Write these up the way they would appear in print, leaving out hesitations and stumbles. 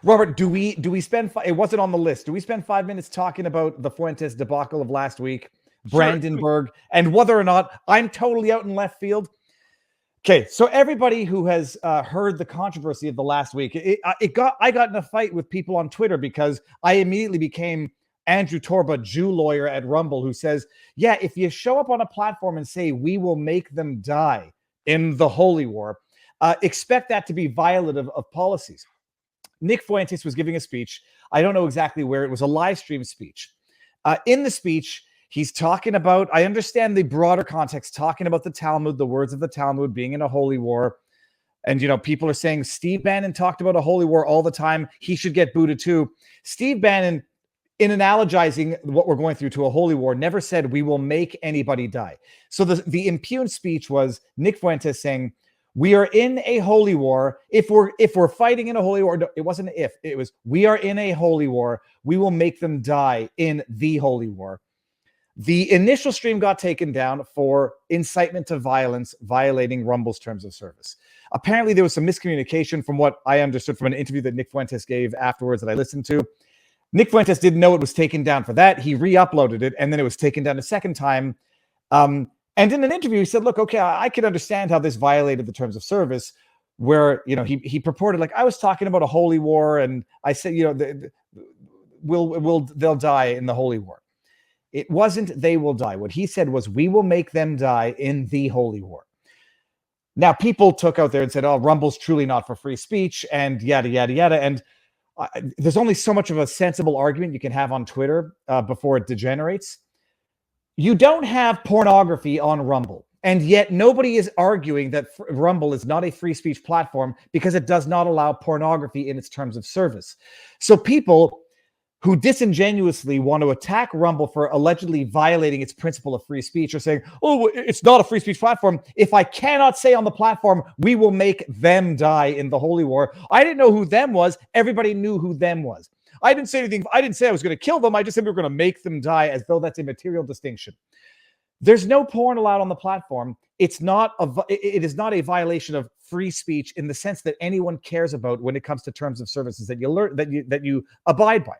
Robert, do we spend? It wasn't on the list. Do we spend 5 minutes talking about the Fuentes debacle of last week, Sure. Brandenburg, and whether or not I'm totally out in left field? Okay, so everybody who has heard the controversy of the last week, I got in a fight with people on Twitter because I immediately became Andrew Torba, Jew lawyer at Rumble, who says, yeah, if you show up on a platform and say we will make them die in the holy war, expect that to be violative of policies. Nick Fuentes was giving a speech. I don't know exactly where. It was a live stream speech. In the speech, he's talking about, I understand the broader context, talking about the Talmud, the words of the Talmud being in a holy war. And, you know, people are saying Steve Bannon talked about a holy war all the time. He should get booted too. Steve Bannon, in analogizing what we're going through to a holy war, never said we will make anybody die. So the impugned speech was Nick Fuentes saying, we are in a holy war. If we're fighting in a holy war, it wasn't if, it was we are in a holy war. We will make them die in the holy war. The initial stream got taken down for incitement to violence, violating Rumble's terms of service. Apparently, there was some miscommunication from what I understood from an interview that Nick Fuentes gave afterwards that I listened to. Nick Fuentes didn't know it was taken down for that. He re-uploaded it, and then it was taken down a second time. And in an interview, he said, look, okay, I can understand how this violated the terms of service, where, you know, he purported, like, I was talking about a holy war, and I said, you know, they'll die in the holy war. It wasn't they will die. What he said was we will make them die in the holy war. Now, people took out there and said, oh, Rumble's truly not for free speech, and yada, yada, yada. And there's only so much of a sensible argument you can have on Twitter before it degenerates. You don't have pornography on Rumble, and yet nobody is arguing that Rumble is not a free speech platform because it does not allow pornography in its terms of service. So people who disingenuously want to attack Rumble for allegedly violating its principle of free speech are saying, oh, it's not a free speech platform. If I cannot say on the platform, we will make them die in the holy war. I didn't know who them was. Everybody knew who them was. I didn't say anything. I didn't say I was going to kill them. I just said we were going to make them die, as though that's a material distinction. There's no porn allowed on the platform. It is not a violation of free speech in the sense that anyone cares about when it comes to terms of services that you learn, that you abide by.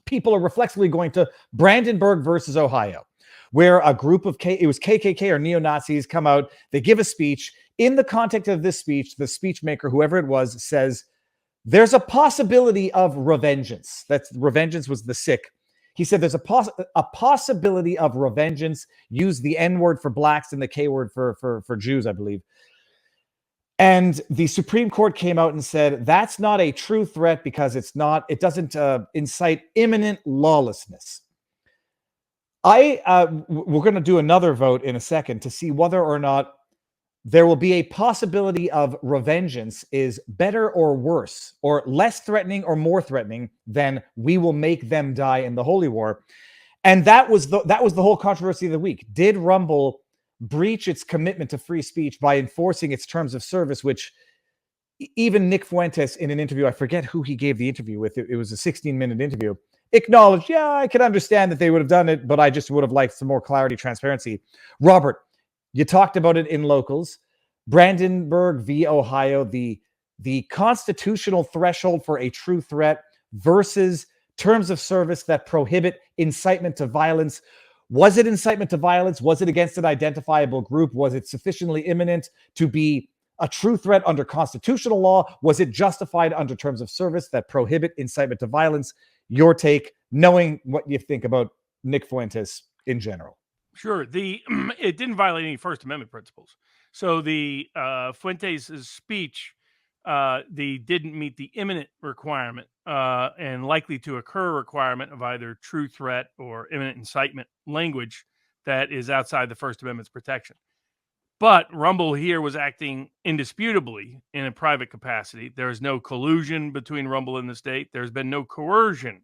People are reflexively going to Brandenburg versus Ohio, where a group of it was KKK or neo-Nazis come out. They give a speech. In the context of this speech, the speech maker, whoever it was, says, there's a possibility of revengeance. Revengeance was the sick. He said there's a possibility of revengeance. Use the N word for blacks and the K word for Jews, I believe. And the Supreme Court came out and said that's not a true threat because it doesn't incite imminent lawlessness. We're going to do another vote in a second to see whether or not there will be a possibility of revengeance is better or worse, or less threatening or more threatening than we will make them die in the holy war. And that was the whole controversy of the week. Did Rumble breach its commitment to free speech by enforcing its terms of service, which even Nick Fuentes in an interview, I forget who he gave the interview with, it was a 16-minute interview, acknowledged, yeah, I can understand that they would have done it, but I just would have liked some more clarity, transparency. Robert, you talked about it in locals. Brandenburg v. Ohio, the constitutional threshold for a true threat versus terms of service that prohibit incitement to violence. Was it incitement to violence? Was it against an identifiable group? Was it sufficiently imminent to be a true threat under constitutional law? Was it justified under terms of service that prohibit incitement to violence? Your take, knowing what you think about Nick Fuentes in general. Sure. It didn't violate any First Amendment principles. So the Fuentes' speech, they didn't meet the imminent requirement and likely to occur requirement of either true threat or imminent incitement language that is outside the First Amendment's protection. But Rumble here was acting indisputably in a private capacity. There is no collusion between Rumble and the state. There's been no coercion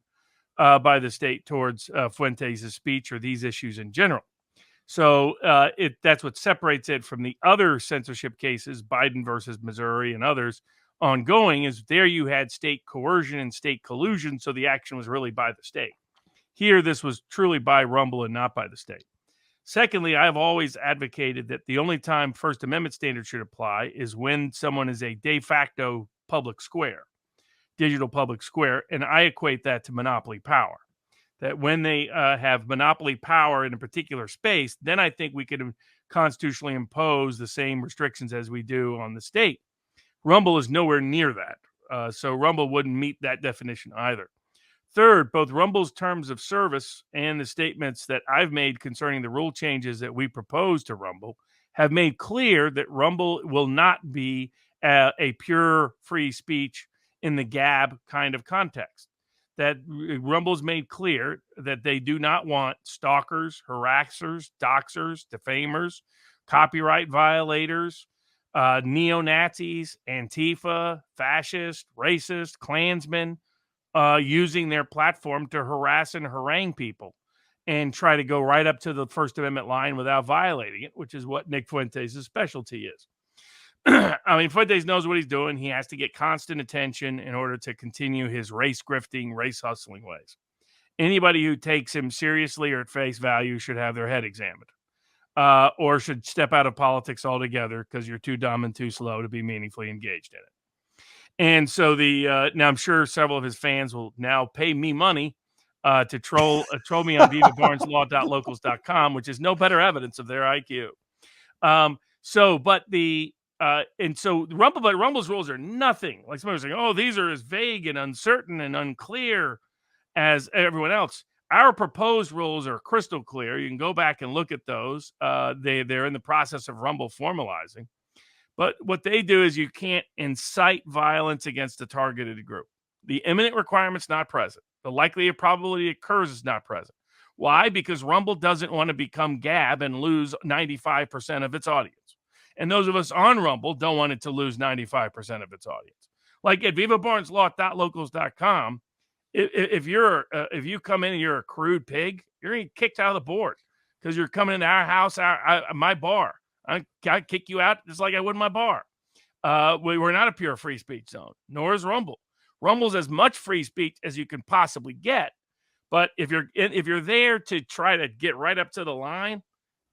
by the state towards Fuentes' speech or these issues in general. So that's what separates it from the other censorship cases, Biden versus Missouri and others ongoing, is there you had state coercion and state collusion, so the action was really by the state. Here, this was truly by Rumble and not by the state. Secondly, I've always advocated that the only time First Amendment standards should apply is when someone is a de facto public square. digital public square, and I equate that to monopoly power. That when they have monopoly power in a particular space, then I think we could constitutionally impose the same restrictions as we do on the state. Rumble is nowhere near that. So Rumble wouldn't meet that definition either. Third, both Rumble's terms of service and the statements that I've made concerning the rule changes that we propose to Rumble have made clear that Rumble will not be a pure free speech in the Gab kind of context. That Rumble's made clear that they do not want stalkers, harassers, doxers, defamers, copyright violators, neo-Nazis, Antifa, fascist, racist, Klansmen using their platform to harass and harangue people and try to go right up to the First Amendment line without violating it, which is what Nick Fuentes' specialty is. I mean, Fuentes knows what he's doing. He has to get constant attention in order to continue his race grifting, race hustling ways. Anybody who takes him seriously or at face value should have their head examined, or should step out of politics altogether because you're too dumb and too slow to be meaningfully engaged in it. And so now I'm sure several of his fans will now pay me money to troll me on vivabarneslaw.locals.com, which is no better evidence of their IQ. Rumble's rules are nothing like somebody was saying, oh, these are as vague and uncertain and unclear as everyone else. Our proposed rules are crystal clear. You can go back and look at those. They're in the process of Rumble formalizing. But what they do is you can't incite violence against a targeted group. The imminent requirement's not present. The likelihood probability occurs is not present. Why? Because Rumble doesn't want to become Gab and lose 95% of its audience. And those of us on Rumble don't want it to lose 95% of its audience. Like at vivabarneslaw.locals.com, if you come in and you're a crude pig, you're going to get kicked out of the board because you're coming into our house, my bar. I kick you out just like I would my bar. We're not a pure free speech zone, nor is Rumble. Rumble's as much free speech as you can possibly get. But if you're there to try to get right up to the line,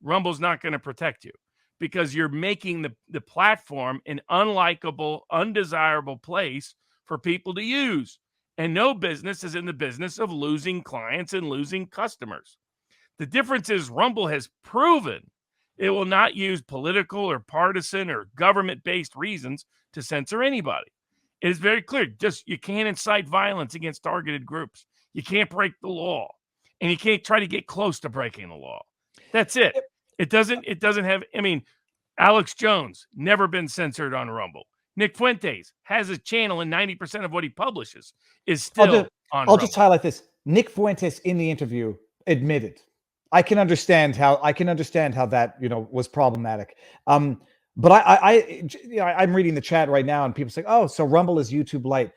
Rumble's not going to protect you because you're making the platform an unlikable, undesirable place for people to use. And no business is in the business of losing clients and losing customers. The difference is Rumble has proven it will not use political or partisan or government-based reasons to censor anybody. It is very clear. Just you can't incite violence against targeted groups. You can't break the law. And you can't try to get close to breaking the law. That's it. It doesn't have, I mean, Alex Jones, never been censored on Rumble. Nick Fuentes has a channel and 90% of what he publishes is still on Rumble. I'll just highlight this. Nick Fuentes in the interview admitted, I can understand how that, was problematic. But I'm reading the chat right now and people say, oh, so Rumble is YouTube Lite.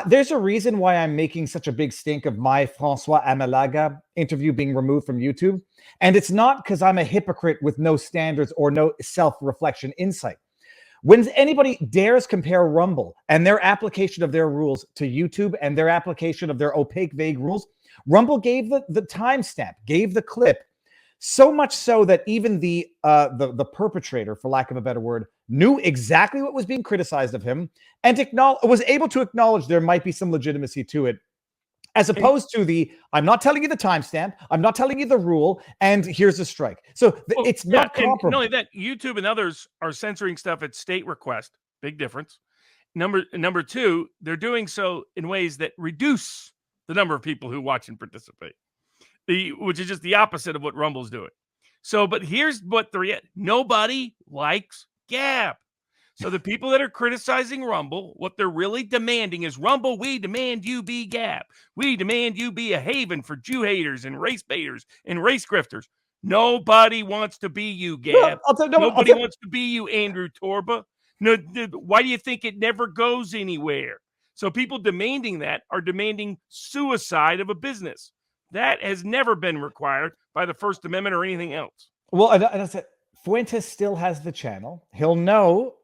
There's a reason why I'm making such a big stink of my Francois Amalaga interview being removed from YouTube. And it's not because I'm a hypocrite with no standards or no self-reflection insight. When anybody dares compare Rumble and their application of their rules to YouTube and their application of their opaque, vague rules, Rumble gave the timestamp, gave the clip, so much so that even the perpetrator, for lack of a better word, knew exactly what was being criticized of him and was able to acknowledge there might be some legitimacy to it, as opposed to I'm not telling you the timestamp, I'm not telling you the rule, and here's a strike. So it's not comparable. Not only that, YouTube and others are censoring stuff at state request. Big difference. Number two, they're doing so in ways that reduce the number of people who watch and participate. Which is just the opposite of what Rumble's doing. So, but here's what nobody likes Gab. So the people that are criticizing Rumble, what they're really demanding is, Rumble, we demand you be Gab. We demand you be a haven for Jew haters and race baiters and race grifters. Nobody wants to be you, Gab. Nobody wants to be you, Andrew Torba. No, why do you think it never goes anywhere? So people demanding that are demanding suicide of a business. That has never been required by the First Amendment or anything else. Well, and I said, Fuentes still has the channel. He'll know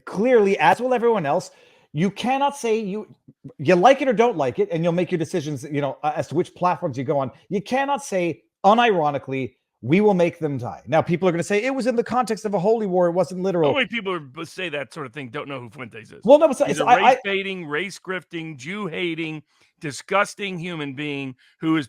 clearly, as will everyone else. You cannot say you like it or don't like it, and you'll make your decisions, as to which platforms you go on. You cannot say unironically, we will make them die. Now, people are going to say it was in the context of a holy war. It wasn't literal. Only people who say that sort of thing don't know who Fuentes is. Well, no, he's a race-baiting, race-grifting, Jew-hating, disgusting human being who is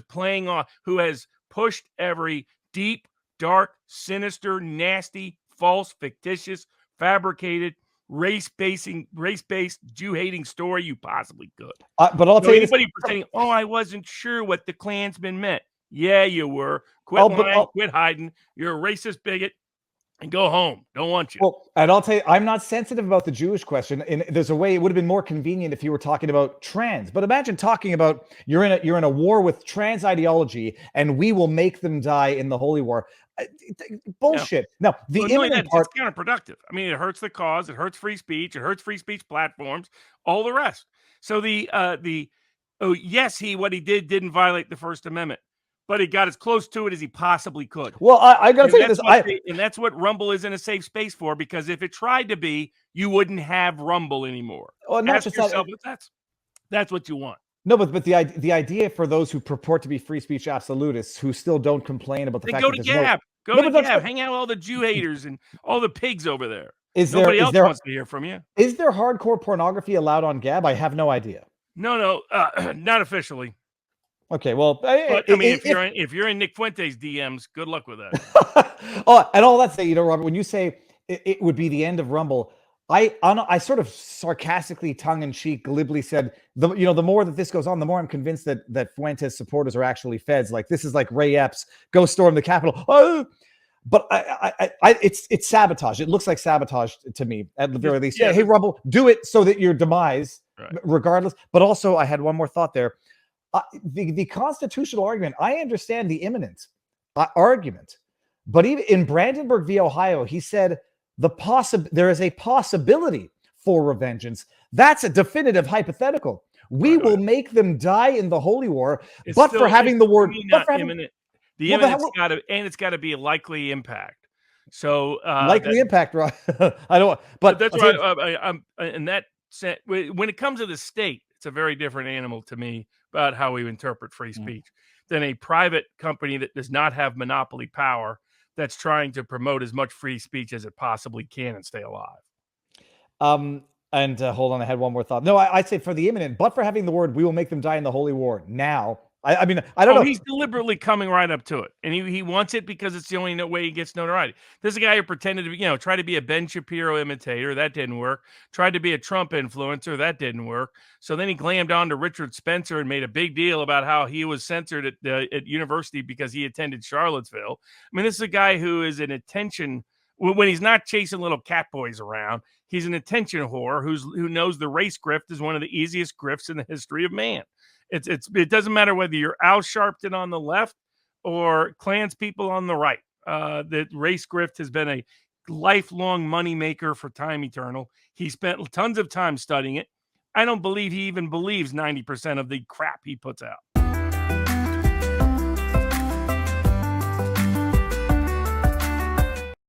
playing off, who has pushed every deep, dark, sinister, nasty, false, fictitious, fabricated, race-based, Jew-hating story you possibly could. But I'll tell you this. Anybody pretending, oh, I wasn't sure what the Klansman meant. Yeah, you were. Quit lying, quit hiding. You're a racist bigot. And go home. Don't want you. Well, and I'll tell you, I'm not sensitive about the Jewish question. And there's a way it would have been more convenient if you were talking about trans. But imagine talking about you're in a war with trans ideology, and we will make them die in the holy war. Bullshit. Yeah. Now, the imminent part, it's counterproductive. I mean, it hurts the cause. It hurts free speech. It hurts free speech platforms. All the rest. So yes, what he did didn't violate the First Amendment, but he got as close to it as he possibly could. Well, I got to tell you this. And that's what Rumble is in a safe space for, because if it tried to be, you wouldn't have Rumble anymore. Well, not just yourself, that's what you want. No, but the idea for those who purport to be free speech absolutists who still don't complain about the fact that go to Gab. Go to Gab. Hang out with all the Jew haters and all the pigs over there. Nobody else wants to hear from you. Is there hardcore pornography allowed on Gab? I have no idea. No, not officially. Okay, well, but, if you're in Nick Fuentes' DMs, good luck with that. And all that say, Robert, when you say it would be the end of Rumble, I sort of sarcastically, tongue-in-cheek, glibly said, the more that this goes on, the more I'm convinced that Fuentes supporters are actually feds. Like, this is like Ray Epps, go storm the Capitol. Oh! But it's sabotage. It looks like sabotage to me, at the very least. Yeah, hey, Rumble, do it so that your demise, regardless. But also, I had one more thought there. The constitutional argument, I understand the imminent argument, but even in Brandenburg v. Ohio, he said there is a possibility for revengeance. That's a definitive hypothetical. We will make them die in the holy war, but for having the word imminent. The imminent's it's got to be a likely impact. So likely impact, right? I don't. But that's right. And that when it comes to the state, it's a very different animal to me about how we interpret free speech than a private company that does not have monopoly power that's trying to promote as much free speech as it possibly can and stay alive. And hold on, I had one more thought. No, I'd say for the imminent, but for having the word, we will make them die in the holy war now. I mean, I don't know. He's deliberately coming right up to it, and he wants it because it's the only way he gets notoriety. This is a guy who pretended to be, try to be a Ben Shapiro imitator. That didn't work. Tried to be a Trump influencer. That didn't work. So then he glammed on to Richard Spencer and made a big deal about how he was censored at university because he attended Charlottesville. I mean, this is a guy who is an attention, when he's not chasing little cat boys around, he's an attention whore who knows the race grift is one of the easiest grifts in the history of man. It doesn't matter whether you're Al Sharpton on the left or Klans people on the right. The race grift has been a lifelong moneymaker for time eternal. He spent tons of time studying it. I don't believe he even believes 90% of the crap he puts out.